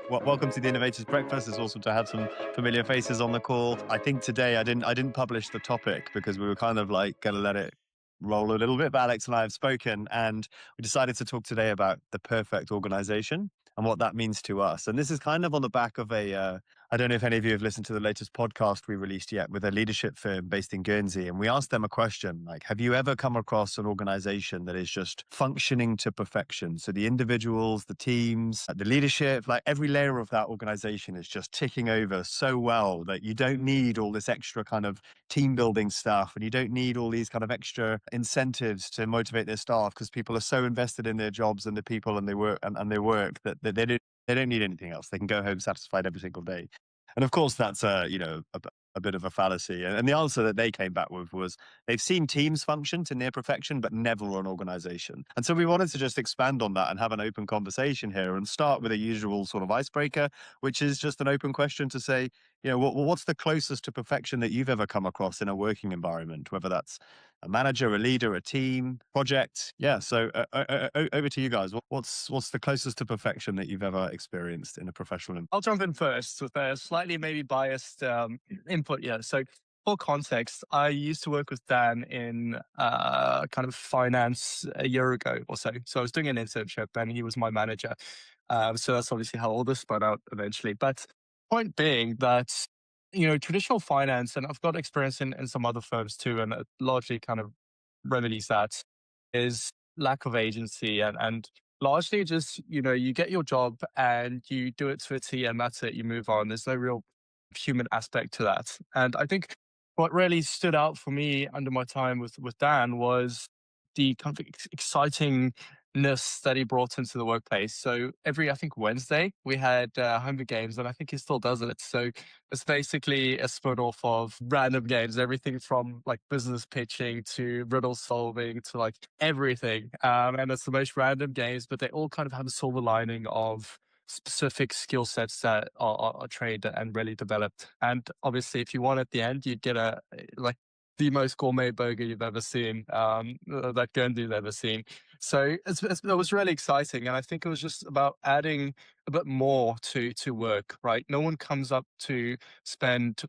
Welcome to the Innovators Breakfast. It's awesome to have some familiar faces on the call. I think today I didn't publish the topic because we were kind of like going to let it roll a little bit. But Alex and I have spoken, and we decided to talk today about the perfect organization and what that means to us. And this is kind of on the back of I don't know if any of you have listened to the latest podcast we released yet with a leadership firm based in Guernsey. And we asked them a question like, have you ever come across an organization that is just functioning to perfection? So the individuals, the teams, the leadership, like every layer of that organization is just ticking over so well that you don't need all this extra kind of team building stuff, and you don't need all these kind of extra incentives to motivate their staff because people are so invested in their jobs and the people and their work that they don't need anything else. They can go home satisfied every single day. And of course, that's a bit of a fallacy. And the answer that they came back with was they've seen teams function to near perfection, but never an organization. And so we wanted to just expand on that and have an open conversation here and start with a usual sort of icebreaker, which is just an open question to say, what's the closest to perfection that you've ever come across in a working environment, whether that's a manager, a leader, a team, project. Yeah. So over to you guys. What's the closest to perfection that you've ever experienced in a professional I'll jump in first with a slightly maybe biased input. Yeah. So for context, I used to work with Dan in kind of finance a year ago or so. So I was doing an internship and he was my manager. So that's obviously how all this spun out eventually. But point being that, traditional finance, and I've got experience in some other firms too, and it largely kind of remedies that, is lack of agency and largely just, you get your job and you do it to a T and that's it, you move on. There's no real human aspect to that. And I think what really stood out for me under my time with Dan was the kind of excitingness that he brought into the workplace. So every, I think, Wednesday, we had Hunger Games, and I think he still does it. So it's basically a split off of random games, everything from like business pitching to riddle solving to like everything. And it's the most random games, but they all kind of have a silver lining of specific skill sets that are trained and really developed. And obviously, if you won at the end, you'd get a like the most gourmet burger you've ever seen, that Guernsey's ever seen. So it was really exciting. And I think it was just about adding a bit more to work, right? No one comes up to spend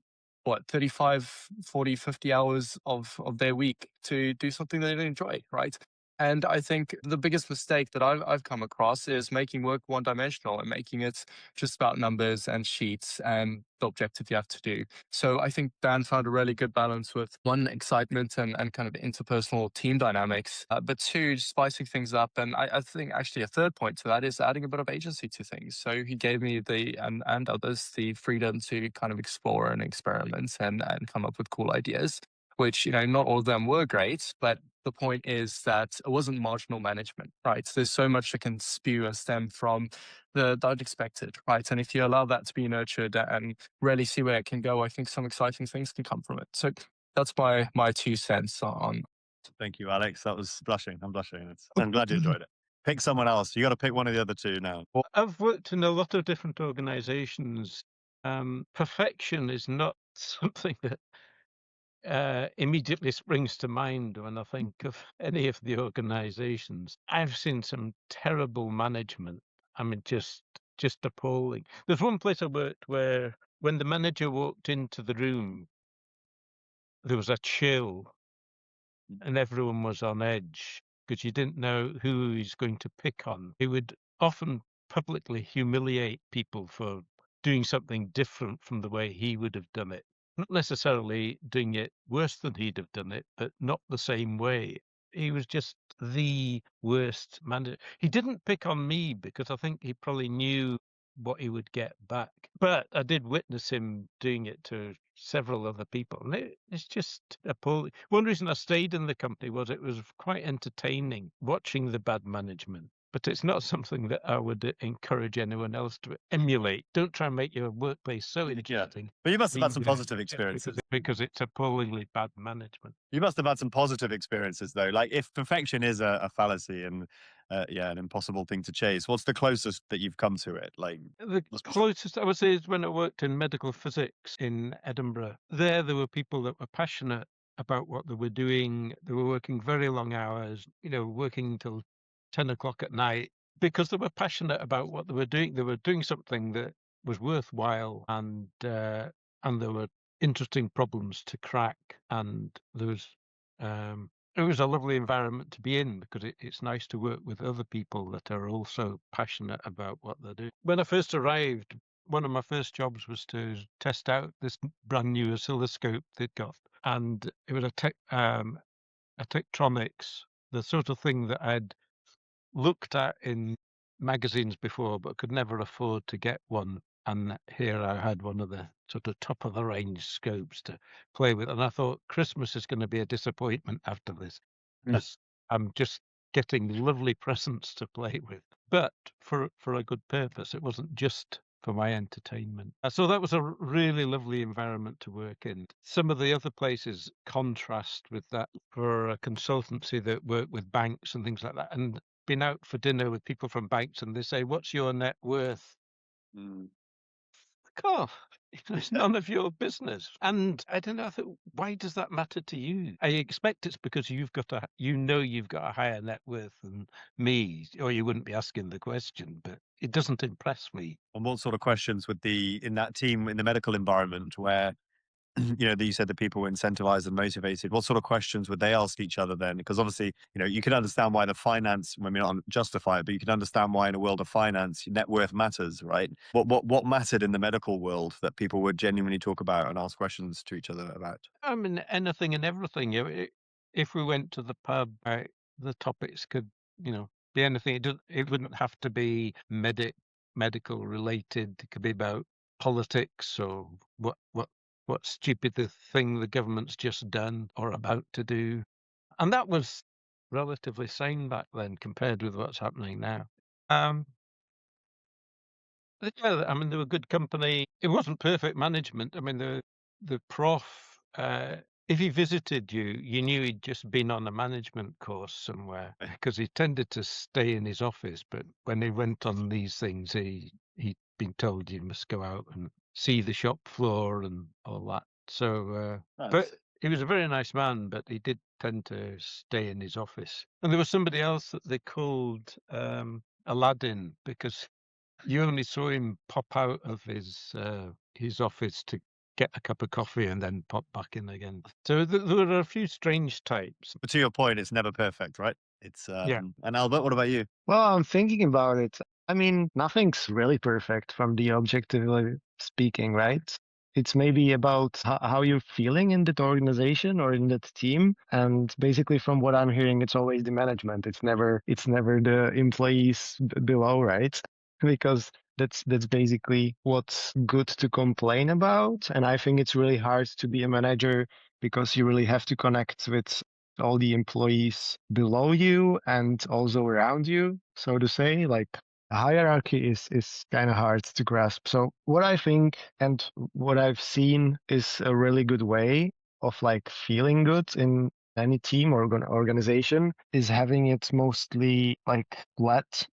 what 35, 40, 50 hours of their week to do something they don't enjoy, right? And I think the biggest mistake that I've come across is making work one dimensional and making it just about numbers and sheets and the objective you have to do. So I think Dan found a really good balance with one, excitement and kind of interpersonal team dynamics, but two, just spicing things up. And I think actually a third point to that is adding a bit of agency to things. So he gave me and others the freedom to kind of explore and experiment and come up with cool ideas, which, not all of them were great, but the point is that it wasn't marginal management, right? There's so much that can spew and stem from the unexpected, right? And if you allow that to be nurtured and really see where it can go, I think some exciting things can come from it. So that's my 2 cents on. Thank you, Alex. That was blushing. I'm blushing. I'm glad you enjoyed it. Pick someone else. You got to pick one of the other two now. Well, I've worked in a lot of different organizations. Perfection is not something that immediately springs to mind when I think of any of the organizations. I've seen some terrible management. I mean, just appalling. There's one place I worked where when the manager walked into the room, there was a chill and everyone was on edge because you didn't know who he was going to pick on. He would often publicly humiliate people for doing something different from the way he would have done it. Not necessarily doing it worse than he'd have done it, but not the same way. He was just the worst manager. He didn't pick on me because I think he probably knew what he would get back. But I did witness him doing it to several other people. And it's just appalling. One reason I stayed in the company was it was quite entertaining watching the bad management. But it's not something that I would encourage anyone else to emulate. Don't try and make your workplace so interesting. But you must have had some positive experiences. Because it's appallingly bad management. You must have had some positive experiences, though. Like, if perfection is a fallacy and an impossible thing to chase, what's the closest that you've come to it? Like, the closest I would say is when I worked in medical physics in Edinburgh. There were people that were passionate about what they were doing. They were working very long hours, working till 10 o'clock at night, because they were passionate about what they were doing. They were doing something that was worthwhile, and there were interesting problems to crack, and there was it was a lovely environment to be in because it's nice to work with other people that are also passionate about what they're doing. When I first arrived, one of my first jobs was to test out this brand new oscilloscope they'd got, and it was a Tektronix, the sort of thing that I'd looked at in magazines before, but could never afford to get one. And here I had one of the sort of top of the range scopes to play with. And I thought Christmas is going to be a disappointment after this, because I'm just getting lovely presents to play with. But for a good purpose. It wasn't just for my entertainment. So that was a really lovely environment to work in. Some of the other places contrast with that for a consultancy that work with banks and things like that. And been out for dinner with people from banks and they say, "What's your net worth?" Mm. Oh, it's none of your business. And I don't know, I thought, why does that matter to you? I expect it's because you've got you've got a higher net worth than me, or you wouldn't be asking the question, but it doesn't impress me. And what sort of questions would in that team in the medical environment where you said that people were incentivized and motivated, what sort of questions would they ask each other then? Because obviously, you can understand why the finance, I mean, not justify it, but you can understand why in a world of finance, net worth matters, right? What mattered in the medical world that people would genuinely talk about and ask questions to each other about? I mean, anything and everything. If we went to the pub, the topics could, be anything. It wouldn't have to be medical related. It could be about politics or what stupid the thing the government's just done or about to do. And that was relatively sane back then compared with what's happening now. Um, yeah, I mean, they were good company. It wasn't perfect management. I mean, the prof, if he visited you, you knew he'd just been on a management course somewhere because he tended to stay in his office. But when he went on these things, he'd been told you must go out and see the shop floor and all that. So, but Nice. he was a very nice man, but he did tend to stay in his office. And there was somebody else that they called Aladdin because you only saw him pop out of his office to get a cup of coffee and then pop back in again. So there were a few strange types. But to your point, it's never perfect, right? It's Yeah. and Albert, what about you? Well, I'm thinking about it. I mean, nothing's really perfect from the objectively speaking, right? It's maybe about how you're feeling in that organization or in that team. And basically from what I'm hearing, it's always the management. It's never the employees below, right? Because that's basically what's good to complain about. And I think it's really hard to be a manager because you really have to connect with all the employees below you and also around you, so to say. Like a hierarchy is kind of hard to grasp. So what I think and what I've seen is a really good way of like feeling good in any team or organization is having it mostly like flat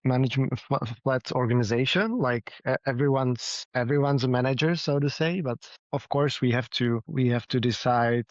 organization, like everyone's a manager, so to say. But of course we have to decide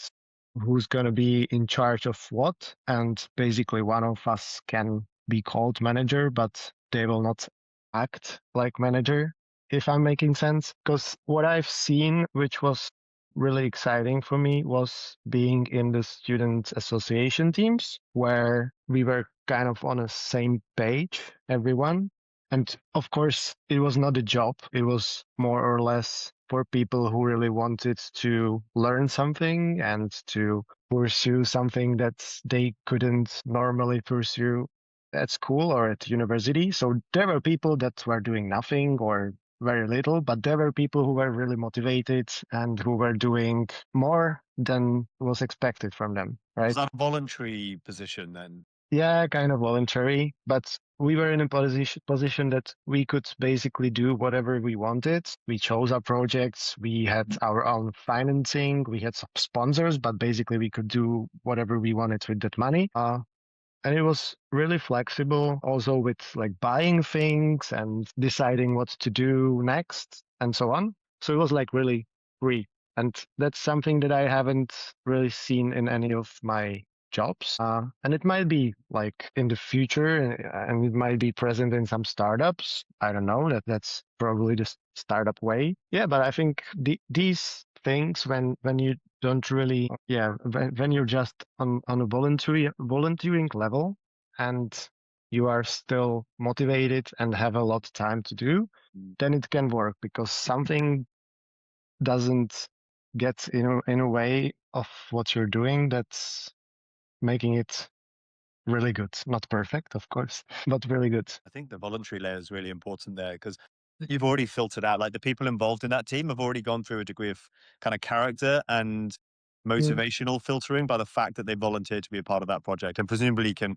who's going to be in charge of what. And basically one of us can be called manager, but they will not act like manager, if I'm making sense. Because what I've seen, which was really exciting for me, was being in the student association teams where we were kind of on the same page, everyone. And of course, it was not a job. It was more or less for people who really wanted to learn something and to pursue something that they couldn't normally pursue at school or at university. So there were people that were doing nothing or very little, but there were people who were really motivated and who were doing more than was expected from them, Was right? that a voluntary position then? Yeah, kind of voluntary, but we were in a position that we could basically do whatever we wanted. We chose our projects. We had our own financing. We had some sponsors, but basically we could do whatever we wanted with that money. And it was really flexible also with like buying things and deciding what to do next and so on. So it was like really free. And that's something that I haven't really seen in any of my jobs. And it might be like in the future, and it might be present in some startups. I don't know. That's probably the startup way. Yeah, but I think these things, when you don't really, when you're just on a volunteering level, and you are still motivated and have a lot of time to do, then it can work, because something doesn't get in a way of what you're doing that's making it really good. Not perfect, of course, but really good. I think the voluntary layer is really important there, because you've already filtered out, like, the people involved in that team have already gone through a degree of kind of character and motivational filtering by the fact that they volunteered to be a part of that project, and presumably can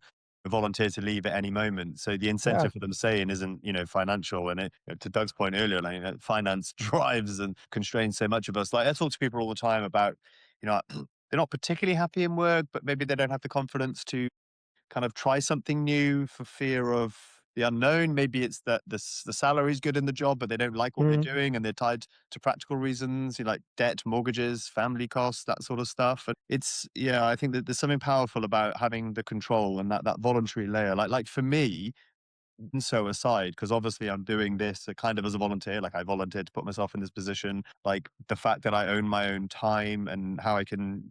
volunteer to leave at any moment. So the incentive for them staying isn't, financial. And to Doug's point earlier, like, finance drives and constrains so much of us. Like, I talk to people all the time about, they're not particularly happy in work, but maybe they don't have the confidence to kind of try something new for fear of the unknown. Maybe it's that the salary is good in the job, but they don't like what they're doing, and they're tied to practical reasons, like debt, mortgages, family costs, that sort of stuff. And I think that there's something powerful about having the control and that voluntary layer. Like for me, INSO aside, because obviously I'm doing this kind of as a volunteer, like I volunteered to put myself in this position, like the fact that I own my own time and how I can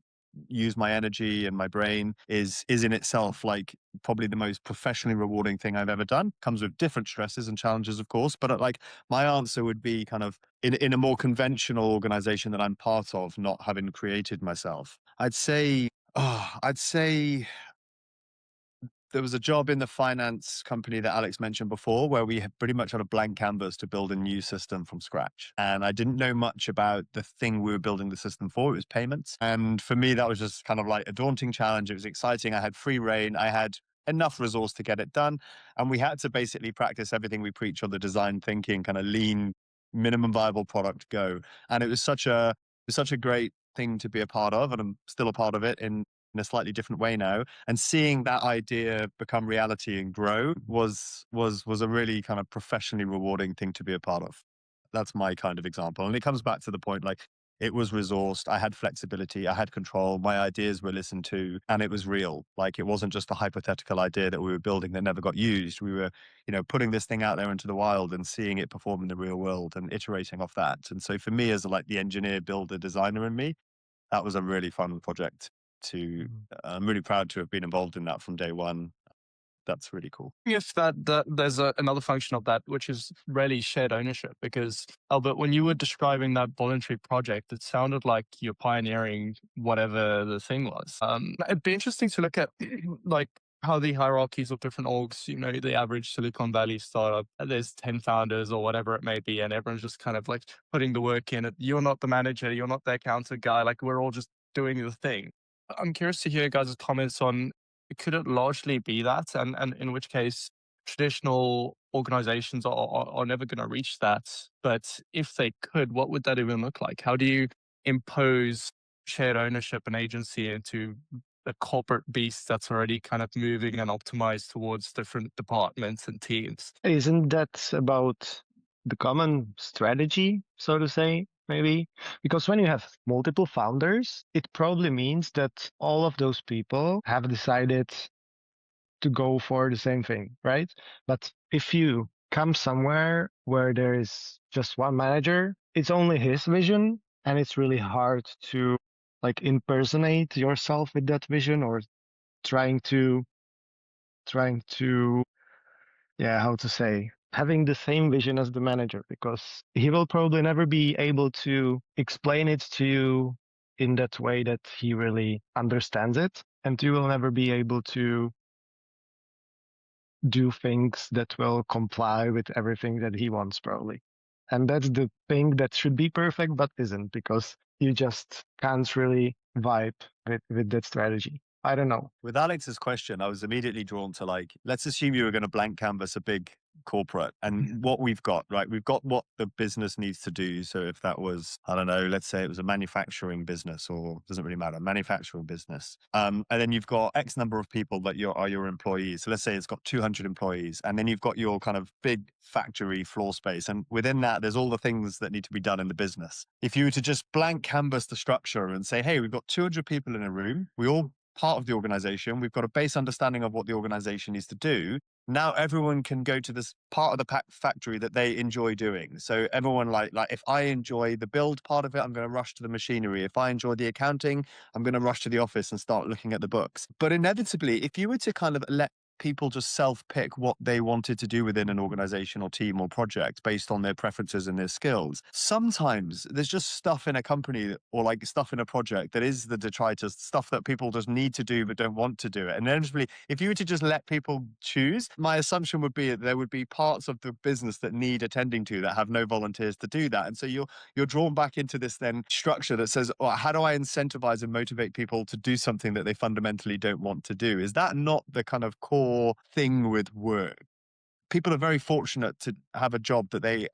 use my energy and my brain is in itself like probably the most professionally rewarding thing I've ever done. Comes with different stresses and challenges, of course, but like my answer would be kind of in a more conventional organization that I'm part of, not having created myself. I'd say there was a job in the finance company that Alex mentioned before, where we had pretty much had a blank canvas to build a new system from scratch. And I didn't know much about the thing we were building the system for. It was payments. And for me, that was just kind of like a daunting challenge. It was exciting. I had free reign. I had enough resource to get it done. And we had to basically practice everything we preach on the design thinking, kind of lean, minimum viable product go. And it was such a great thing to be a part of. And I'm still a part of it in a slightly different way now. And seeing that idea become reality and grow was a really kind of professionally rewarding thing to be a part of. That's my kind of example. And it comes back to the point, like, it was resourced, I had flexibility, I had control, my ideas were listened to, and it was real. Like, it wasn't just a hypothetical idea that we were building that never got used. We were, putting this thing out there into the wild and seeing it perform in the real world and iterating off that. And so for me, as like the engineer, builder, designer in me, that was a really fun project I'm really proud to have been involved in that from day one. That's really cool. If that there's another function of that, which is really shared ownership, because Albert, when you were describing that voluntary project, it sounded like you're pioneering whatever the thing was. It'd be interesting to look at like how the hierarchies of different orgs, the average Silicon Valley startup, there's 10 founders or whatever it may be, and everyone's just kind of like putting the work in. You're not the manager, you're not the accountant guy, like we're all just doing the thing. I'm curious to hear you guys' comments on, could it largely be that? And in which case, traditional organizations are never going to reach that. But if they could, what would that even look like? How do you impose shared ownership and agency into the corporate beast that's already kind of moving and optimized towards different departments and teams? Isn't that about the common strategy, so to say, maybe? Because when you have multiple founders, it probably means that all of those people have decided to go for the same thing, right? But if you come somewhere where there is just one manager, it's only his vision, and it's really hard to like impersonate yourself with that vision, or trying to how to say, having the same vision as the manager, because he will probably never be able to explain it to you in that way that he really understands it, and you will never be able to do things that will comply with everything that he wants, probably. And that's the thing that should be perfect but isn't, because you just can't really vibe with that strategy. I don't know. With Alex's question, I was immediately drawn to, like, let's assume you were going to blank canvas a big corporate and what we've got, right? We've got what the business needs to do. So if that was, I don't know, let's say it was a manufacturing business, or doesn't really matter, manufacturing business. And then you've got X number of people that are your employees. So let's say it's got 200 employees, and then you've got your kind of big factory floor space. And within that, there's all the things that need to be done in the business. If you were to just blank canvas the structure and say, hey, we've got 200 people in a room, we all part of the organization. We've got a base understanding of what the organization needs to do. Now everyone can go to this part of the factory that they enjoy doing. So everyone like if I enjoy the build part of it, I'm going to rush to the machinery. If I enjoy the accounting, I'm going to rush to the office and start looking at the books. But inevitably, if you were to kind of let people just self-pick what they wanted to do within an organization or team or project based on their preferences and their skills, sometimes there's just stuff in a company or like stuff in a project that is the detritus, stuff that people just need to do but don't want to do it. And inevitably, if you were to just let people choose, my assumption would be that there would be parts of the business that need attending to that have no volunteers to do that. And so you're drawn back into this then structure that says, oh, how do I incentivize and motivate people to do something that they fundamentally don't want to do? Is that not the kind of core thing with work? People are very fortunate to have a job that they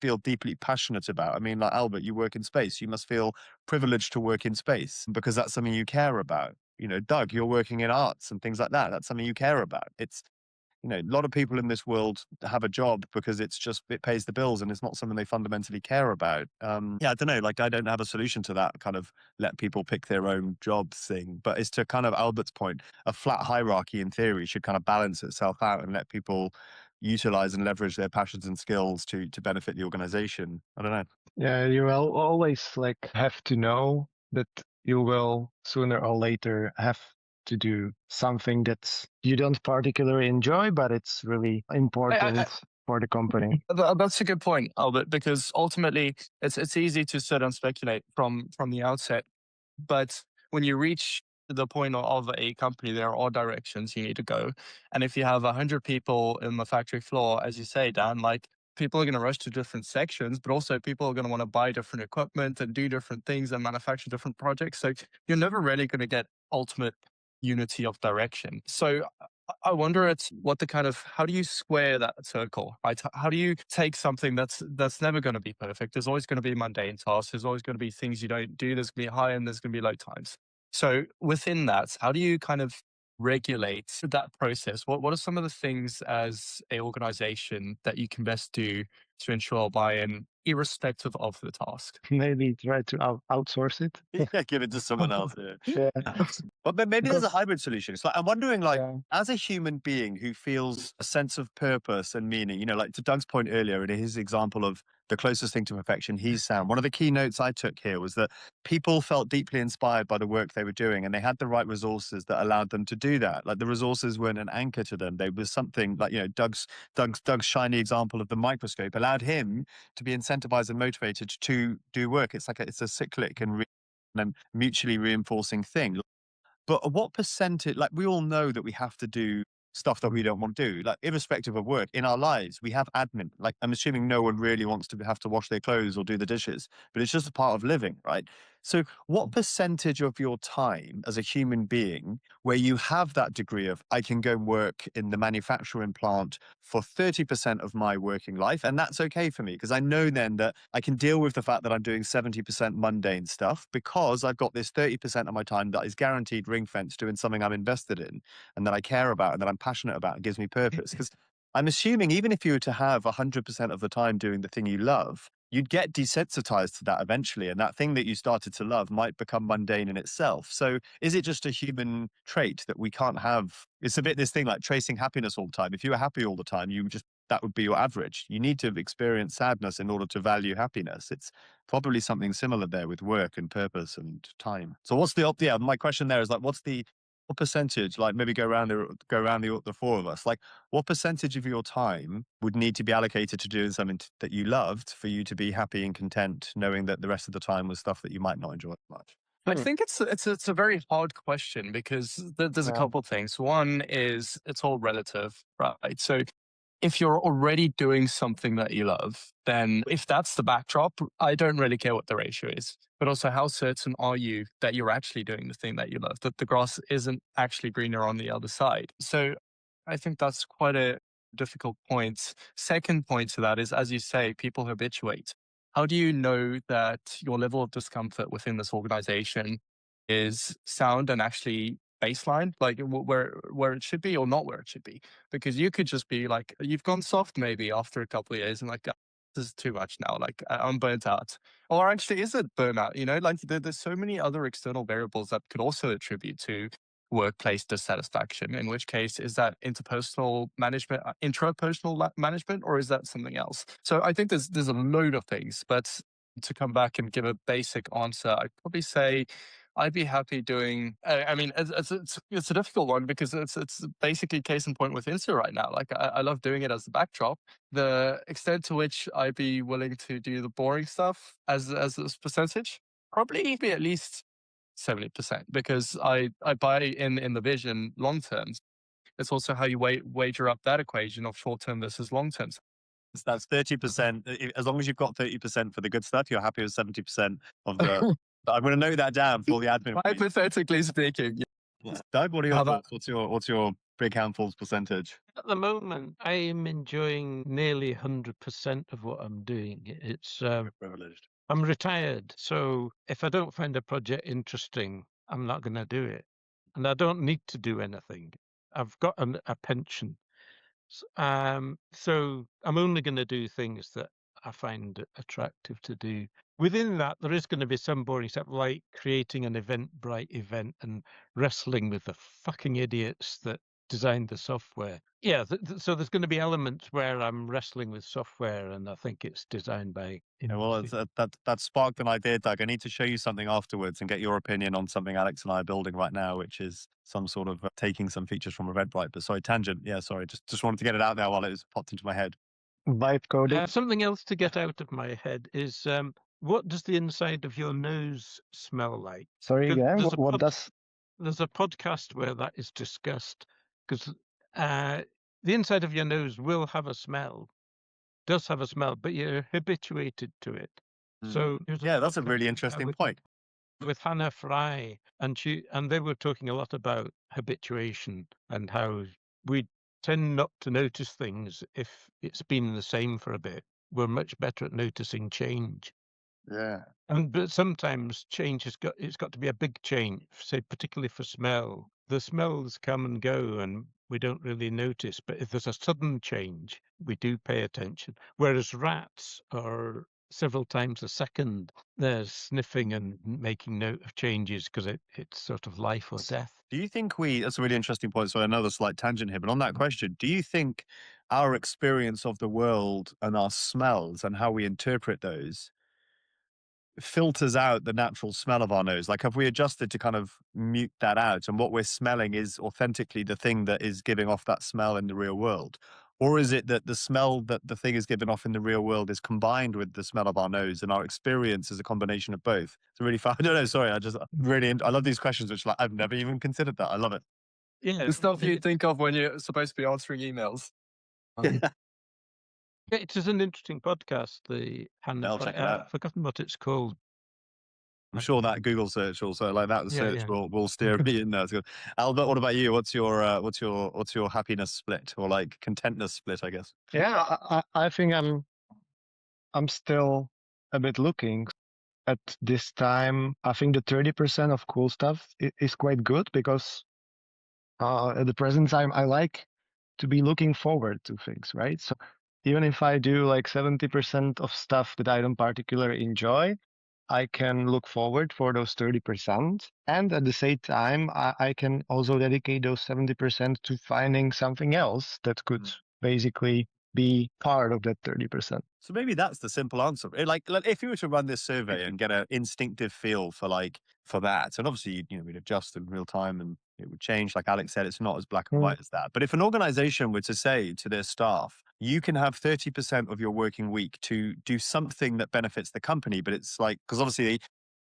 feel deeply passionate about. I mean, like Albert, you work in space. You must feel privileged to work in space because that's something you care about. Doug, you're working in arts and things like that. That's something you care about. It's a lot of people in this world have a job because it pays the bills and it's not something they fundamentally care about. Yeah, I don't know. Like, I don't have a solution to that kind of let people pick their own job thing. But it's to kind of Albert's point, a flat hierarchy in theory should kind of balance itself out and let people utilize and leverage their passions and skills to benefit the organization. I don't know. Yeah, you will always have to know that you will sooner or later have to do something that you don't particularly enjoy, but it's really important for the company. That's a good point, Albert, because ultimately it's easy to sit and speculate from the outset. But when you reach the point of a company, there are directions you need to go. And if you have 100 people in the factory floor, as you say, Dan, like people are going to rush to different sections, but also people are going to want to buy different equipment and do different things and manufacture different projects. So you're never really going to get ultimate unity of direction. So I wonder what the kind of, how do you square that circle, right? How do you take something that's never going to be perfect? There's always going to be mundane tasks. There's always going to be things you don't do. There's going to be high and there's going to be low times. So within that, how do you kind of regulate that process? What are some of the things as a organization that you can best do to ensure buy-in, irrespective of the task? Maybe try to outsource it. Yeah, give it to someone else. Yeah. But maybe there's a Because- hybrid solution. It's like, I'm wondering, like, Yeah. as a human being who feels a sense of purpose and meaning, like to Doug's point earlier, in his example of the closest thing to perfection he's found, one of the key notes I took here was that people felt deeply inspired by the work they were doing and they had the right resources that allowed them to do that. Like, the resources weren't an anchor to them. They was something like, Doug's shiny example of the microscope allowed him to be incentivized and motivated to do work. It's like it's a cyclic and mutually reinforcing thing. But what percentage, like, we all know that we have to do stuff that we don't want to do, like, irrespective of work in our lives, we have admin. Like, I'm assuming no one really wants to have to wash their clothes or do the dishes, but it's just a part of living, right? So what percentage of your time as a human being where you have that degree of, I can go work in the manufacturing plant for 30% of my working life, and that's okay for me because I know then that I can deal with the fact that I'm doing 70% mundane stuff because I've got this 30% of my time that is guaranteed ring fenced doing something I'm invested in and that I care about and that I'm passionate about and gives me purpose. Because I'm assuming even if you were to have 100% of the time doing the thing you love, you'd get desensitized to that eventually. And that thing that you started to love might become mundane in itself. So is it just a human trait that we can't have? It's a bit this thing like tracing happiness all the time. If you were happy all the time, that would be your average. You need to experience sadness in order to value happiness. It's probably something similar there with work and purpose and time. So what's my question there is like, what percentage, like maybe go around the four of us, like what percentage of your time would need to be allocated to doing something that you loved for you to be happy and content, knowing that the rest of the time was stuff that you might not enjoy much? I think it's a very hard question because there's a couple things. One is it's all relative, right? So if you're already doing something that you love, then if that's the backdrop, I don't really care what the ratio is. But also, how certain are you that you're actually doing the thing that you love, that the grass isn't actually greener on the other side? So I think that's quite a difficult point. Second point to that is, as you say, people habituate. How do you know that your level of discomfort within this organization is sound and actually baseline, like where it should be or not where it should be? Because you could just be like, you've gone soft maybe after a couple of years and like, this is too much now, like I'm burnt out. Or actually, is it burnout? Like there's so many other external variables that could also attribute to workplace dissatisfaction, in which case is that interpersonal management, intrapersonal management, or is that something else? So I think there's a load of things, but to come back and give a basic answer, I'd probably say I'd be happy doing. I mean, it's a difficult one because it's basically case in point with INSO right now. Like I love doing it as a backdrop. The extent to which I'd be willing to do the boring stuff as a percentage, probably be at least 70%, because I buy in the vision long term. It's also how you wager up that equation of short term versus long term. So that's 30%. As long as you've got 30% for the good stuff, you're happy with 70% of the. I'm going to note that down for all the admin. Hypothetically speaking. Doug, what are your How about- thoughts? What's your big handfuls percentage? At the moment, I am enjoying nearly 100% of what I'm doing. It's Privileged. I'm retired, so if I don't find a project interesting, I'm not going to do it, and I don't need to do anything. I've got a pension, so I'm only going to do things that I find attractive to do. Within that, there is going to be some boring stuff, like creating an Eventbrite event and wrestling with the fucking idiots that designed the software. Yeah, so there's going to be elements where I'm wrestling with software, and I think it's designed by. Yeah, well, that sparked an idea, Doug. I need to show you something afterwards and get your opinion on something Alex and I are building right now, which is some sort of taking some features from Eventbrite. But sorry, tangent. Yeah, sorry. Just wanted to get it out there while it was popped into my head. Vibe coding. Something else to get out of my head is what does the inside of your nose smell like? Sorry again. There's What does? there's a podcast where that is discussed, because the inside of your nose will have a smell, does have a smell, but you're habituated to it. So Yeah, that's a really interesting point. With Hannah Fry, and they were talking a lot about habituation and how we tend not to notice things if it's been the same for a bit. We're much better at noticing change. Yeah. But sometimes change it's got to be a big change, say particularly for smell. The smells come and go and we don't really notice. But if there's a sudden change, we do pay attention. Whereas rats are several times a second, they're sniffing and making note of changes because it's sort of life or death. Do you think that's a really interesting point. So another slight tangent here, but on that question, do you think our experience of the world and our smells and how we interpret those filters out the natural smell of our nose? Like, have we adjusted to kind of mute that out, and what we're smelling is authentically the thing that is giving off that smell in the real world? Or is it that the smell that the thing is giving off in the real world is combined with the smell of our nose, and our experience is a combination of both? It's really fun. I don't know. Sorry. I love these questions, which I've never even considered that. I love it. Yeah, The stuff you think of when you're supposed to be answering emails. it is an interesting podcast. The Hannah I'll Fry, check it out. I've forgotten what it's called. I'm sure that Google search also, like that Yeah, search yeah. will steer me in there. It's good. Albert, what about you? What's your happiness split, or like contentness split, I guess? Yeah, I think I'm still a bit looking at this time. I think the 30% of cool stuff is quite good, because at the present time I like to be looking forward to things, right? So even if I do like 70% of stuff that I don't particularly enjoy, I can look forward for those 30%. And at the same time, I can also dedicate those 70% to finding something else that could basically be part of that 30%. So maybe that's the simple answer. Like if you were to run this survey and get an instinctive feel for that, and obviously we'd adjust in real time and it would change. Like Alex said, it's not as black and white as that. But if an organization were to say to their staff, you can have 30% of your working week to do something that benefits the company, but it's like, because obviously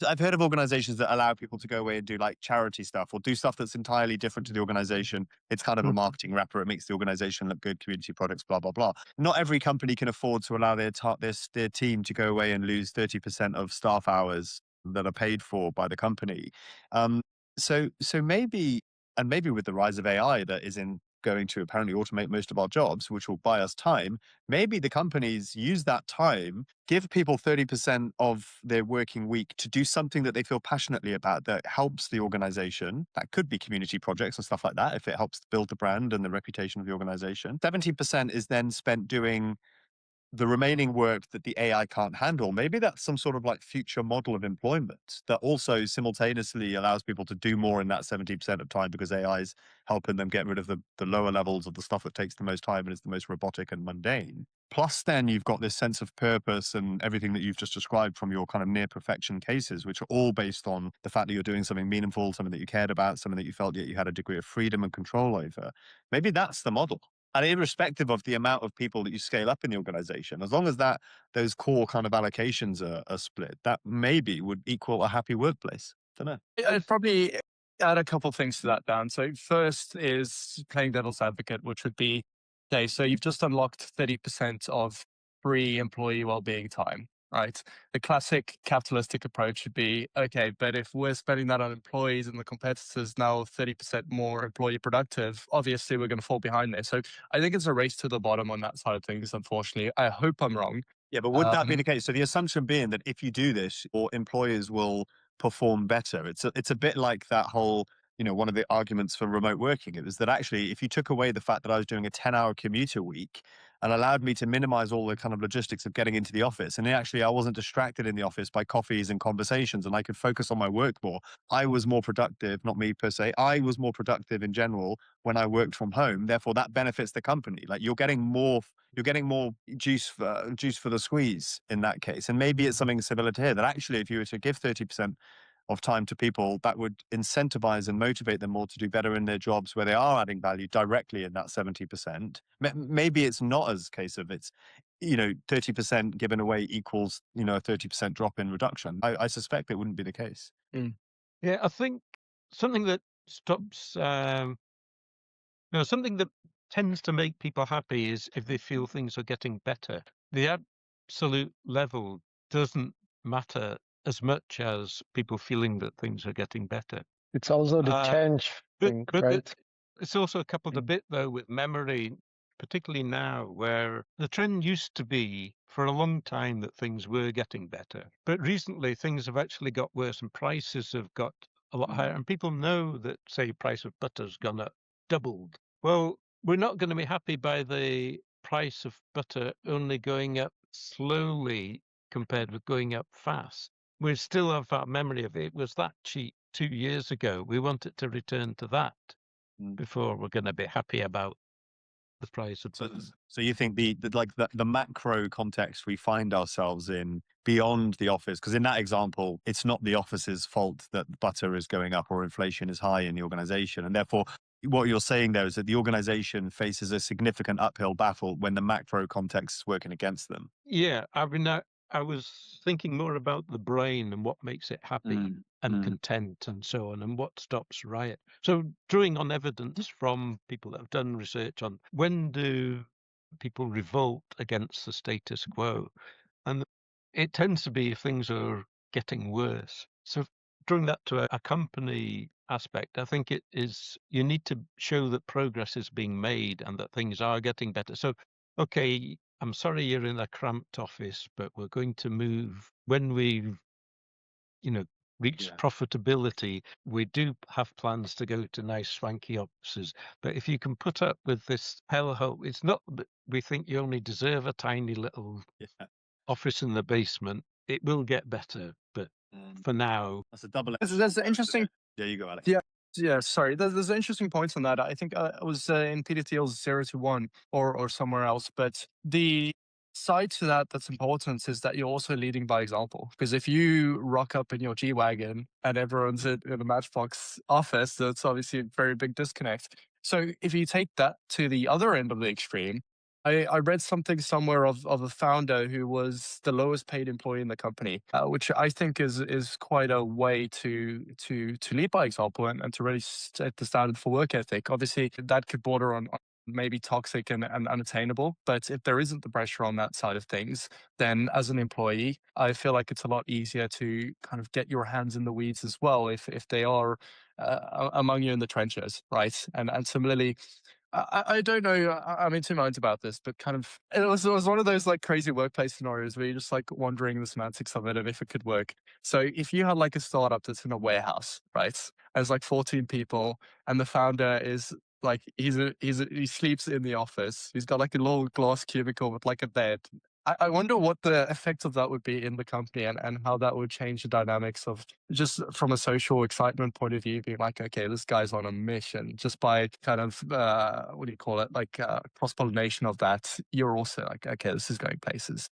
I've heard of organizations that allow people to go away and do like charity stuff or do stuff that's entirely different to the organization. It's kind of a marketing wrapper. It makes the organization look good, community products, blah, blah, blah. Not every company can afford to allow their team to go away and lose 30% of staff hours that are paid for by the company. So maybe with the rise of AI that is going to apparently automate most of our jobs, which will buy us time, maybe the companies use that time, give people 30% of their working week to do something that they feel passionately about that helps the organization. That could be community projects and stuff like that, if it helps build the brand and the reputation of the organization. 70% is then spent doing the remaining work that the AI can't handle, maybe that's some sort of like future model of employment that also simultaneously allows people to do more in that 70% of time because AI is helping them get rid of the lower levels of the stuff that takes the most time and is the most robotic and mundane. Plus, then you've got this sense of purpose and everything that you've just described from your kind of near perfection cases, which are all based on the fact that you're doing something meaningful, something that you cared about, something that you felt that you had a degree of freedom and control over. Maybe that's the model. And irrespective of the amount of people that you scale up in the organization, as long as those core kind of allocations are split, that maybe would equal a happy workplace. Don't know. I'd probably add a couple of things to that, Dan. So first is playing devil's advocate, which would be, okay, so you've just unlocked 30% of free employee well-being time, right? The classic capitalistic approach would be, okay, but if we're spending that on employees and the competitors now 30% more employee productive, obviously we're going to fall behind there. So I think it's a race to the bottom on that side of things, unfortunately. I hope I'm wrong. Yeah, but would that be the case? So the assumption being that if you do this, or employers will perform better. It's a bit like that whole, one of the arguments for remote working. It was that actually, if you took away the fact that I was doing a 10-hour commute a week and allowed me to minimize all the kind of logistics of getting into the office, and actually I wasn't distracted in the office by coffees and conversations, and I could focus on my work more. I was more productive, not me per se. I was more productive in general when I worked from home. Therefore, that benefits the company. Like you're getting more juice for the squeeze in that case. And maybe it's something similar to here, that actually if you were to give 30% of time to people, that would incentivize and motivate them more to do better in their jobs where they are adding value directly in that 70%. Maybe it's not as case of it's 30% given away equals a 30% drop in reduction. I suspect it wouldn't be the case. Yeah, I think something that stops, something that tends to make people happy is if they feel things are getting better. The absolute level doesn't matter as much as people feeling that things are getting better. It's also the change thing, right? It's also coupled a bit, though, with memory, particularly now, where the trend used to be for a long time that things were getting better. But recently, things have actually got worse and prices have got a lot higher. And people know that, say, price of butter's gone up, doubled. Well, we're not going to be happy by the price of butter only going up slowly compared with going up fast. We still have that memory of it was that cheap 2 years ago. We want it to return to that before we're going to be happy about the price of butter. So you think the macro context we find ourselves in beyond the office, because in that example, it's not the office's fault that butter is going up or inflation is high in the organization. And therefore, what you're saying there is that the organization faces a significant uphill battle when the macro context is working against them. Yeah, I mean, I was thinking more about the brain and what makes it happy and content and so on, and what stops riot. So drawing on evidence from people that have done research on when do people revolt against the status quo, and it tends to be if things are getting worse. So drawing that to a company aspect, I think it is, you need to show that progress is being made and that things are getting better. So, okay, I'm sorry you're in a cramped office, but we're going to move when we've, reached profitability. We do have plans to go to nice swanky offices, but if you can put up with this hellhole, it's not that we think you only deserve a tiny little office in the basement. It will get better, but for now, that's a double. There's an interesting. There you go, Alex. Yeah. Sorry, there's an interesting point on that. I think I was in Peter Thiel's 0 to 1 or somewhere else, but the side to that that's important is that you're also leading by example. Because if you rock up in your G wagon and everyone's in a Matchbox office, that's obviously a very big disconnect. So if you take that to the other end of the extreme, I read something somewhere of a founder who was the lowest paid employee in the company, which I think is quite a way to lead by example and to really set the standard for work ethic. Obviously, that could border on maybe toxic and unattainable. But if there isn't the pressure on that side of things, then as an employee, I feel like it's a lot easier to kind of get your hands in the weeds as well if they are among you in the trenches, right? And similarly, I don't know. I'm in two minds about this, but kind of it was one of those like crazy workplace scenarios where you're just like wondering the semantics of it and if it could work. So if you had like a startup that's in a warehouse, right? There's like 14 people, and the founder is like he sleeps in the office. He's got like a little glass cubicle with like a bed I wonder what the effect of that would be in the company, and how that would change the dynamics of, just from a social excitement point of view, being like, okay, this guy's on a mission. Just by kind of, what do you call it? Like cross-pollination of that, you're also like, okay, this is going places.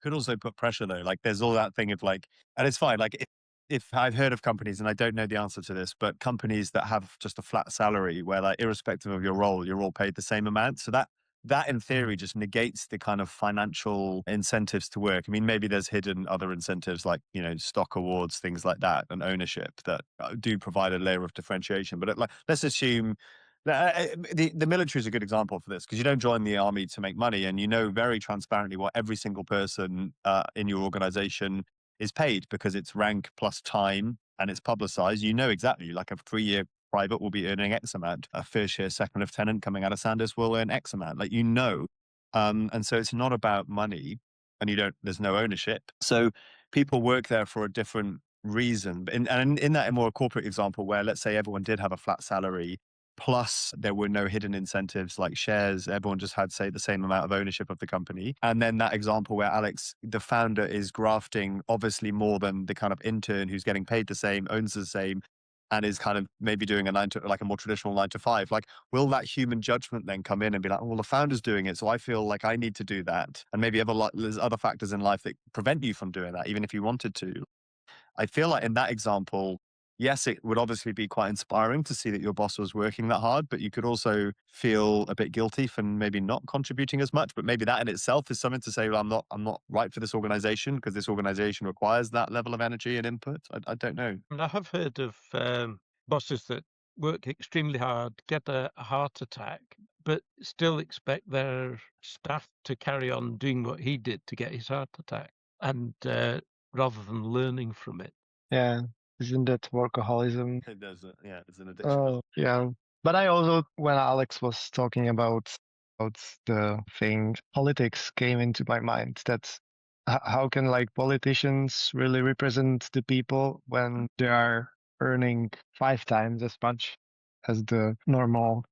Could also put pressure though. Like there's all that thing of like, and it's fine. Like if I've heard of companies, and I don't know the answer to this, but companies that have just a flat salary where, like, irrespective of your role, you're all paid the same amount. So that in theory just negates the kind of financial incentives to work. I mean, maybe there's hidden other incentives like, stock awards, things like that, and ownership that do provide a layer of differentiation. But like, let's assume the military is a good example for this, because you don't join the army to make money, and you know very transparently what every single person in your organization is paid, because it's rank plus time and it's publicized. You know exactly, like a 3-year private will be earning X amount. A first year second lieutenant coming out of Sanders will earn X amount. Like, and so it's not about money, and there's no ownership. So people work there for a different reason. And in that more corporate example, where let's say everyone did have a flat salary, plus there were no hidden incentives like shares, everyone just had, say, the same amount of ownership of the company. And then that example where Alex, the founder, is grafting obviously more than the kind of intern who's getting paid the same, owns the same, and is kind of maybe doing like a more traditional 9 to 5. Like, will that human judgment then come in and be like, oh, well, the founder's doing it, so I feel like I need to do that? And maybe there's other factors in life that prevent you from doing that, even if you wanted to. I feel like in that example, yes, it would obviously be quite inspiring to see that your boss was working that hard, but you could also feel a bit guilty for maybe not contributing as much. But maybe that in itself is something to say, well, I'm not right for this organization because this organization requires that level of energy and input. I don't know. And I have heard of bosses that work extremely hard, get a heart attack, but still expect their staff to carry on doing what he did to get his heart attack, and rather than learning from it. Yeah, isn't that workaholism? It's an addiction. Oh, yeah. But I also, when Alex was talking about the thing, politics came into my mind. That how can like politicians really represent the people when they are earning 5 times as much as the normal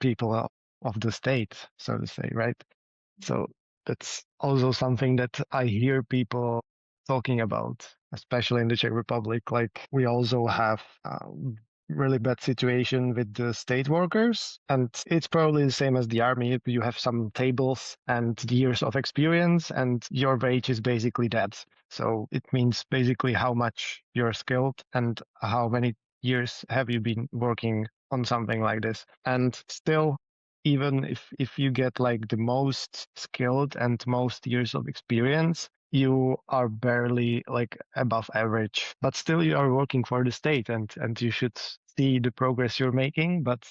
people of the state, so to say, right? So that's also something that I hear people talking about, especially in the Czech Republic. Like, we also have really bad situation with the state workers, and it's probably the same as the army. You have some tables and years of experience, and your wage is basically that. So it means basically how much you're skilled and how many years have you been working on something like this. And still, even if you get like the most skilled and most years of experience, you are barely like above average, but still you are working for the state, and you should see the progress you're making. But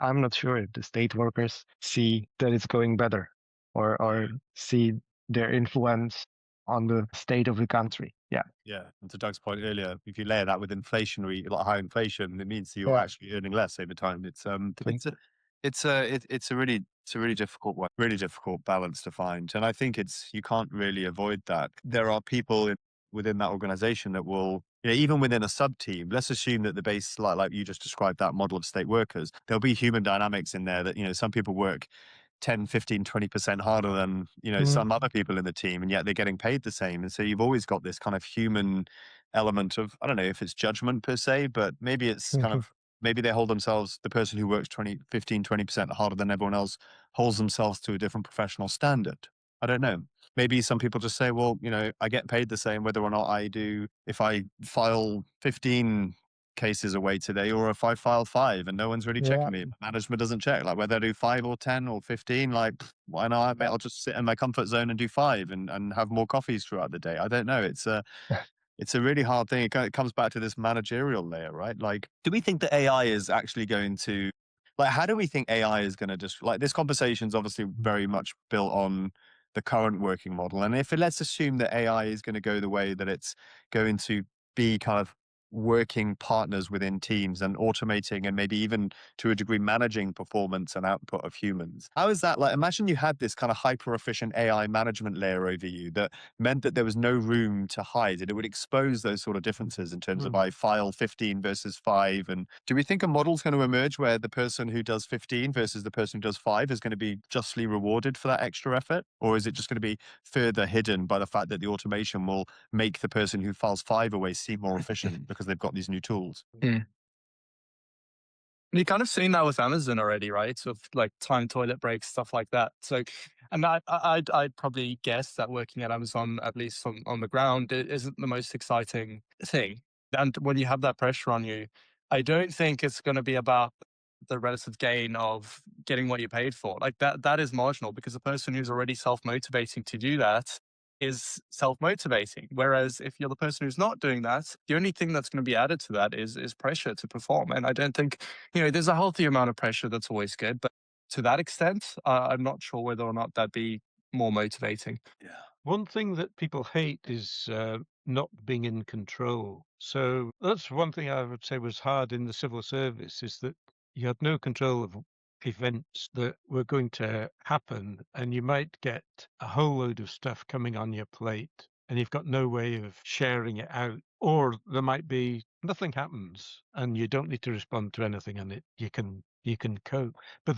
I'm not sure if the state workers see that it's going better, or see their influence on the state of the country. Yeah. Yeah, and to Doug's point earlier, if you layer that with like high inflation, it means that you're Yeah. actually earning less over time. It's Think- it's a really difficult one, really difficult balance to find, and I think you can't really avoid that. There are people within that organization that will, even within a sub team. Let's assume that the base, like you just described, that model of state workers, there'll be human dynamics in there that some people work 10, 15, 20% harder than, some other people in the team, and yet they're getting paid the same. And so you've always got this kind of human element of, I don't know if it's judgment per se, but maybe it's kind of, maybe they hold themselves, the person who works 20% harder than everyone else holds themselves to a different professional standard. I don't know. Maybe some people just say, well, I get paid the same whether or not I do, if I file 15 cases away today, or if I file 5 and no one's really Yeah. checking me. Management doesn't check, like whether I do 5 or 10 or 15, like, why not? I'll just sit in my comfort zone and do 5 and have more coffees throughout the day. I don't know. It's a really hard thing. It comes back to this managerial layer, right? Like, do we think that AI is actually going to, like, how do we think AI is going to just, like, this conversation is obviously very much built on the current working model. And let's assume that AI is going to go the way that it's going to be kind of working partners within teams and automating and maybe even to a degree managing performance and output of humans. How is that like? Imagine you had this kind of hyper efficient AI management layer over you that meant that there was no room to hide, and it would expose those sort of differences in terms of I file 15 versus 5. And do we think a model's going to emerge where the person who does 15 versus the person who does 5 is going to be justly rewarded for that extra effort? Or is it just going to be further hidden by the fact that the automation will make the person who files 5 away seem more efficient because they've got these new tools? You're kind of seeing that with Amazon already, right? So like time toilet breaks, stuff like that. So, and I'd probably guess that working at Amazon, at least on the ground, it isn't the most exciting thing. And when you have that pressure on you, I don't think it's going to be about the relative gain of getting what you paid for. Like that is marginal, because the person who's already self-motivating to do that is self-motivating. Whereas if you're the person who's not doing that, the only thing that's going to be added to that is pressure to perform. And I don't think, there's a healthy amount of pressure that's always good, but to that extent, I'm not sure whether or not that'd be more motivating. Yeah. One thing that people hate is not being in control. So that's one thing I would say was hard in the civil service, is that you had no control of events that were going to happen, and you might get a whole load of stuff coming on your plate and you've got no way of sharing it out. Or there might be nothing happens and you don't need to respond to anything, and you can cope. But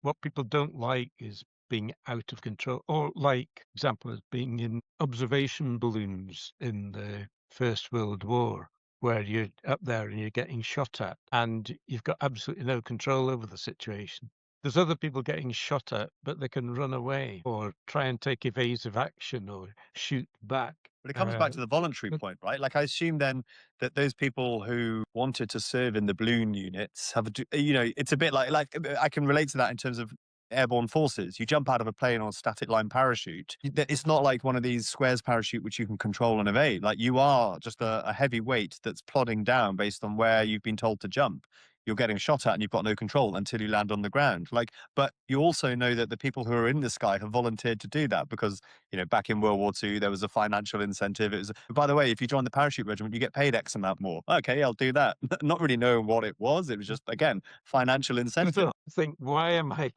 what people don't like is being out of control, or like example as being in observation balloons in the First World War, where you're up there and you're getting shot at and you've got absolutely no control over the situation. There's other people getting shot at, but they can run away or try and take evasive action or shoot back. But it comes back to the voluntary point, right? Like I assume then that those people who wanted to serve in the balloon units have, it's a bit like I can relate to that in terms of airborne forces. You jump out of a plane on a static line parachute. It's not like one of these squares parachute which you can control and evade. Like you are just a heavy weight that's plodding down based on where you've been told to jump. You're getting shot at and you've got no control until you land on the ground. But you also know that the people who are in the sky have volunteered to do that because, back in World War II, there was a financial incentive. It was, by the way, if you join the parachute regiment, you get paid X amount more. Okay, I'll do that. Not really knowing what it was. It was just, again, financial incentive. I think, why am I?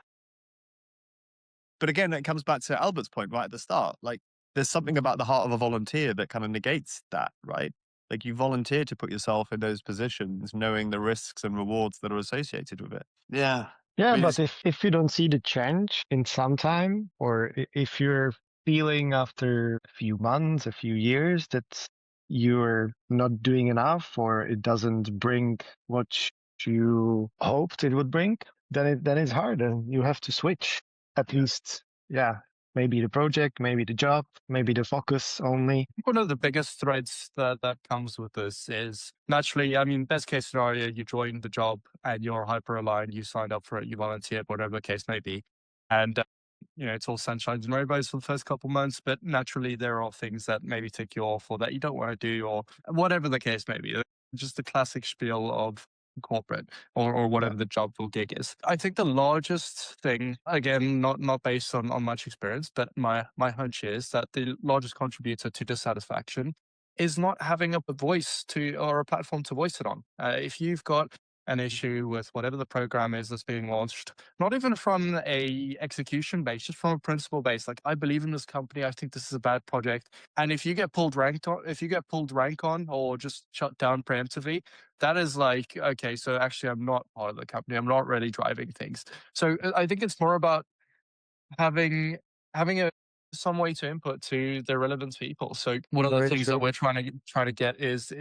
But again, it comes back to Albert's point right at the start. Like, there's something about the heart of a volunteer that kind of negates that, right? Like, you volunteer to put yourself in those positions, knowing the risks and rewards that are associated with it. Yeah. Yeah, but if you don't see the change in some time, or if you're feeling after a few months, a few years that you're not doing enough, or it doesn't bring what you hoped it would bring, then it's hard, and you have to switch. At least, yeah, maybe the project, maybe the job, maybe the focus only. One of the biggest threads that comes with this is naturally, best case scenario, you join the job and you're hyper aligned, you signed up for it, you volunteered, whatever the case may be. And, it's all sunshine and rainbows for the first couple months, but naturally there are things that maybe tick you off or that you don't want to do, or whatever the case may be. Just the classic spiel of corporate or whatever the job or gig is. I think the largest thing, again, not based on much experience, but my hunch is that the largest contributor to dissatisfaction is not having a voice or a platform to voice it on. If you've got an issue with whatever the program is that's being launched, not even from a execution base, just from a principle base. Like, I believe in this company, I think this is a bad project. And if you get pulled rank on or just shut down preemptively, that is like, okay, so actually I'm not part of the company. I'm not really driving things. So I think it's more about having some way to input to the relevant people. So one of the things that we're trying to get is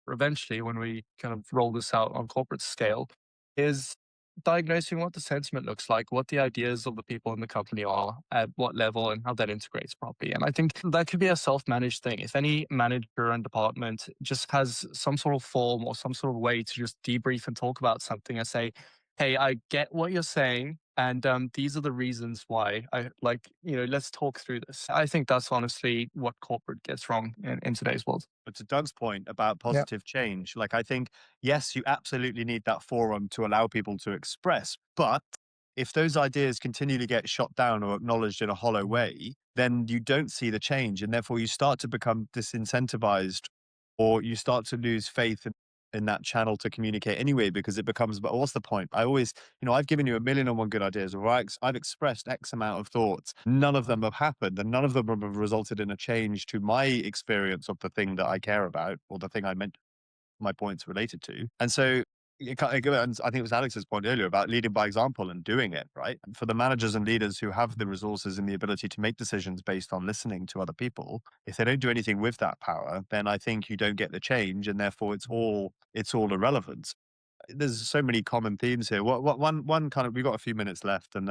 eventually, when we kind of roll this out on corporate scale, is diagnosing what the sentiment looks like, what the ideas of the people in the company are, at what level, and how that integrates properly. And I think that could be a self-managed thing. If any manager and department just has some sort of form or some sort of way to just debrief and talk about something and say, hey, I get what you're saying, and these are the reasons why. Let's talk through this. I think that's honestly what corporate gets wrong in today's world. But to Doug's point about positive change, like I think, yes, you absolutely need that forum to allow people to express. But if those ideas continually get shot down or acknowledged in a hollow way, then you don't see the change. And therefore you start to become disincentivized or you start to lose faith in that channel to communicate anyway, because it becomes, but what's the point? I always, I've given you 1,000,001 good ideas, or I've expressed X amount of thoughts. None of them have happened, and none of them have resulted in a change to my experience of the thing that I care about, or the thing I meant my points related to. And so and I think it was Alex's point earlier about leading by example and doing it, right? And for the managers and leaders who have the resources and the ability to make decisions based on listening to other people, if they don't do anything with that power, then I think you don't get the change, and therefore it's all irrelevant. There's so many common themes here. One kind of, we've got a few minutes left, and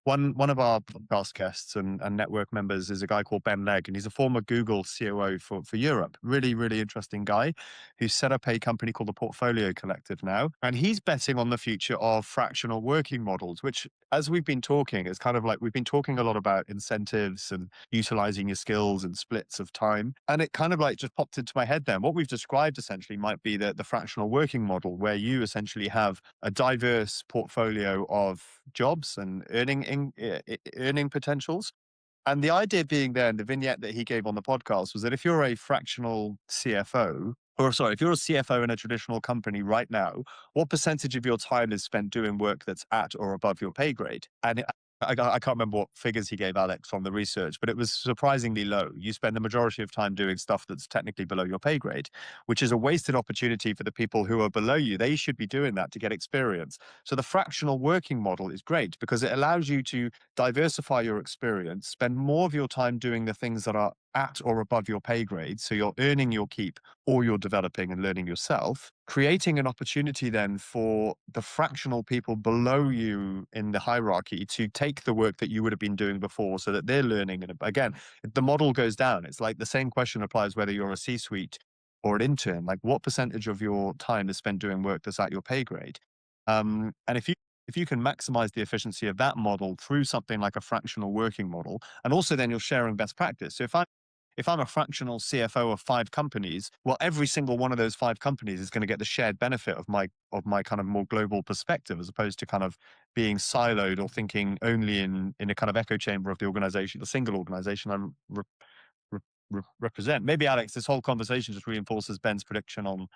one of our podcast guests and network members is a guy called Ben Legg, and he's a former Google COO for Europe. Really, really interesting guy who's set up a company called the Portfolio Collective now, and he's betting on the future of fractional working models, which, as we've been talking, it's kind of like we've been talking a lot about incentives and utilizing your skills and splits of time, and it kind of like just popped into my head then. What we've described essentially might be the fractional working model, where you essentially have a diverse portfolio of jobs and earning potentials. And the idea being there, and the vignette that he gave on the podcast, was that if you're a fractional CFO, or sorry, if you're a CFO in a traditional company right now, what percentage of your time is spent doing work that's at or above your pay grade? And I can't remember what figures he gave Alex from the research, but it was surprisingly low. You spend the majority of time doing stuff that's technically below your pay grade, which is a wasted opportunity for the people who are below you. They should be doing that to get experience. So the fractional working model is great because it allows you to diversify your experience, spend more of your time doing the things that are at or above your pay grade. So you're earning your keep, or you're developing and learning yourself, creating an opportunity then for the fractional people below you in the hierarchy to take the work that you would have been doing before, so that they're learning. And again, the model goes down. It's like the same question applies whether you're a C-suite or an intern. Like, what percentage of your time is spent doing work that's at your pay grade? And if you can maximize the efficiency of that model through something like a fractional working model, and also then you're sharing best practice. So if I'm a fractional CFO of 5 companies, well, every single one of those 5 companies is going to get the shared benefit of my kind of more global perspective, as opposed to kind of being siloed or thinking only in a kind of echo chamber of the organization, the single organization I'm represent. Maybe, Alex, this whole conversation just reinforces Ben's prediction on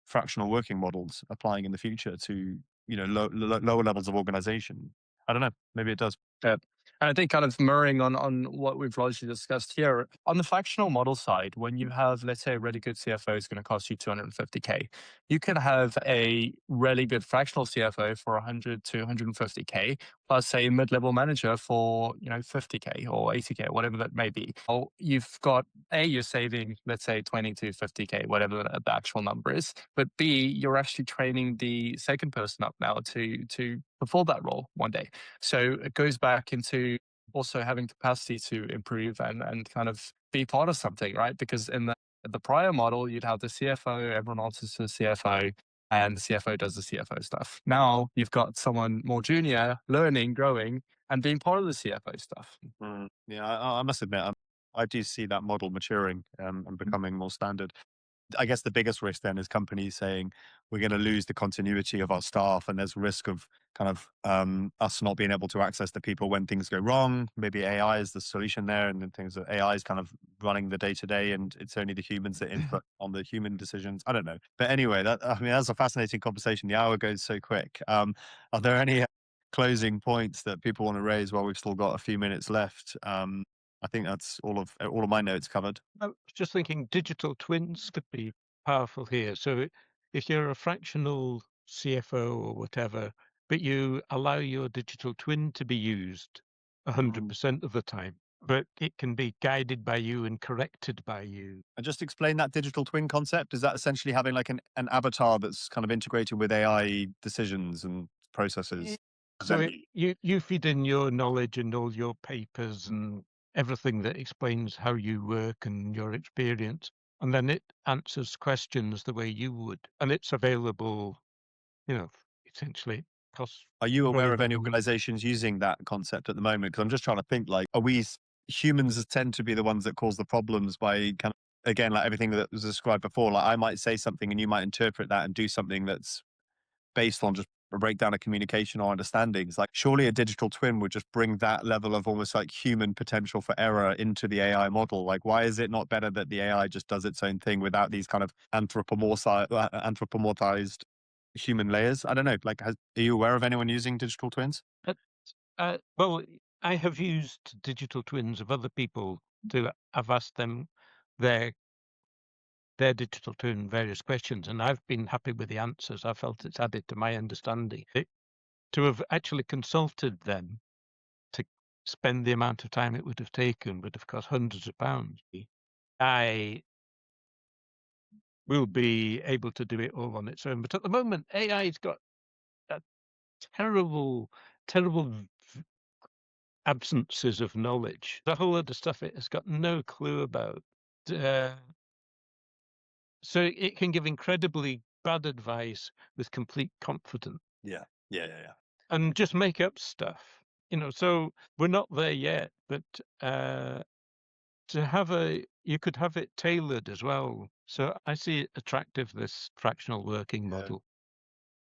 fractional working models applying in the future to lower levels of organization. I don't know. Maybe it does. Yeah. And I think kind of mirroring on what we've largely discussed here, on the fractional model side, when you have, let's say, a really good CFO is going to cost you 250K, you can have a really good fractional CFO for 100 to 150K, plus a mid-level manager for 50K or 80K, whatever that may be. Or you've got you're saving, let's say, 20 to 50K, whatever the actual number is. But B, you're actually training the second person up now to perform that role one day. So it goes back into also having capacity to improve and kind of be part of something, right? Because in the prior model, you'd have the CFO, everyone else is the CFO, and the CFO does the CFO stuff. Now you've got someone more junior learning, growing, and being part of the CFO stuff. Yeah, I must admit, I do see that model maturing and becoming more standard. I guess the biggest risk then is companies saying we're going to lose the continuity of our staff, and there's risk of kind of us not being able to access the people when things go wrong. Maybe AI is the solution there, and then things that AI is kind of running the day to day, and it's only the humans that input on the human decisions. I don't know, but anyway, that's a fascinating conversation. The hour goes so quick. Are there any closing points that people want to raise while we've still got a few minutes left? I think that's all of my notes covered. I was just thinking digital twins could be powerful here. So if you're a fractional CFO or whatever, but you allow your digital twin to be used 100% of the time, but it can be guided by you and corrected by you. And just explain that digital twin concept. Is that essentially having like an avatar that's kind of integrated with AI decisions and processes? So you feed in your knowledge and all your papers and everything that explains how you work and your experience, and then it answers questions the way you would, and it's available, essentially costs. Are you aware of any very- organizations using that concept at the moment? Because I'm just trying to think, like, humans tend to be the ones that cause the problems by kind of, again, like everything that was described before. Like, I might say something and you might interpret that and do something that's based on just breakdown of communication or understandings. Like surely a digital twin would just bring that level of almost like human potential for error into the AI model. Like why is it not better that the AI just does its own thing without these kind of anthropomorphized human layers? I don't know. Like, are you aware of anyone using digital twins? Well, I have used digital twins of other people to have asked them their digital twin various questions, and I've been happy with the answers. I felt it's added to my understanding. To have actually consulted them to spend the amount of time it would have taken would have cost hundreds of pounds. I will be able to do it all on its own, but at the moment, AI's got a terrible absences of knowledge. The whole other stuff it has got no clue about. So it can give incredibly bad advice with complete confidence Yeah. and just make up stuff. So we're not there yet, but you could have it tailored as well. So I see it attractive, this fractional working model.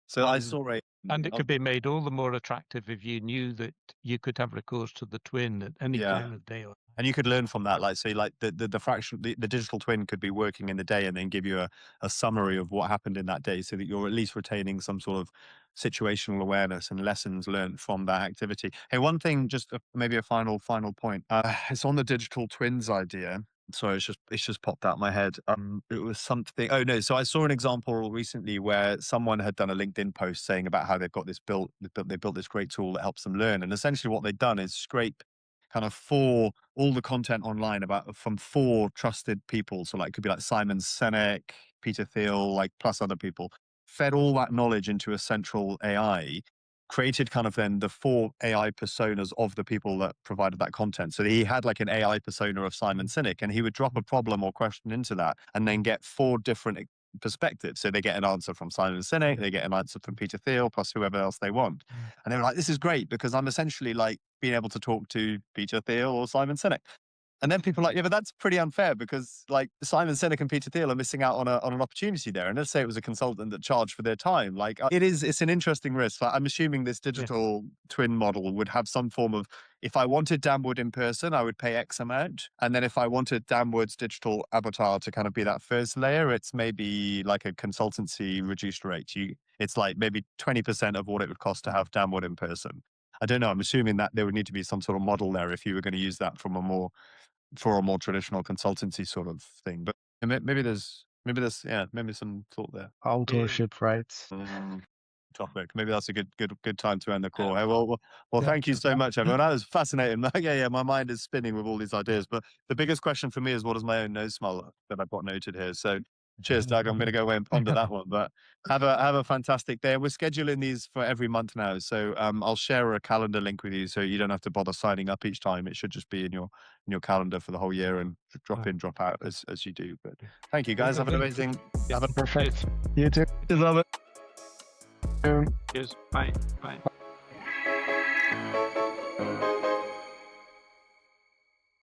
So I saw And it could be made all the more attractive if you knew that you could have recourse to the twin at any time of day. And you could learn from that, like say, like the digital twin could be working in the day and then give you a summary of what happened in that day, so that you're at least retaining some sort of situational awareness and lessons learned from that activity. Hey, one thing, just maybe a final point. It's on the digital twins idea. Sorry, it's just popped out of my head. It was something. Oh no! So I saw an example recently where someone had done a LinkedIn post saying about how they've got this they built this great tool that helps them learn, and essentially what they've done is scrape kind of all the content online from 4 trusted people. So like it could be like Simon Sinek, Peter Thiel, like plus other people, fed all that knowledge into a central AI, created kind of then the 4 AI personas of the people that provided that content. So he had like an AI persona of Simon Sinek, and he would drop a problem or question into that and then get 4 different perspectives. So they get an answer from Simon Sinek, they get an answer from Peter Thiel, plus whoever else they want. And they were like, this is great because I'm essentially like being able to talk to Peter Thiel or Simon Sinek. And then people are like, yeah, but that's pretty unfair because like Simon Sinek and Peter Thiel are missing out on an opportunity there. And let's say it was a consultant that charged for their time. Like it's an interesting risk. Like, I'm assuming this digital twin model would have some form of, if I wanted Dan Wood in person, I would pay X amount. And then if I wanted Dan Wood's digital avatar to kind of be that first layer, it's maybe like a consultancy reduced rate. It's like maybe 20% of what it would cost to have Dan Wood in person. I don't know. I'm assuming that there would need to be some sort of model there if you were going to use that for a more traditional consultancy sort of thing. But maybe there's maybe some thought there. Authorship rights. Topic. Maybe that's a good time to end the call. Hey, well, thank you so much, everyone. That was fascinating. Yeah, my mind is spinning with all these ideas. But the biggest question for me is, what does my own nose smell like that I've got noted here? So cheers, Doug. I'm going to go away and ponder that one. But have a fantastic day. We're scheduling these for every month now. So I'll share a calendar link with you so you don't have to bother signing up each time. It should just be in your calendar for the whole year and drop in, drop out as you do. But thank you guys. Have an amazing. Perfect. You too. Love it. Cheers. Bye.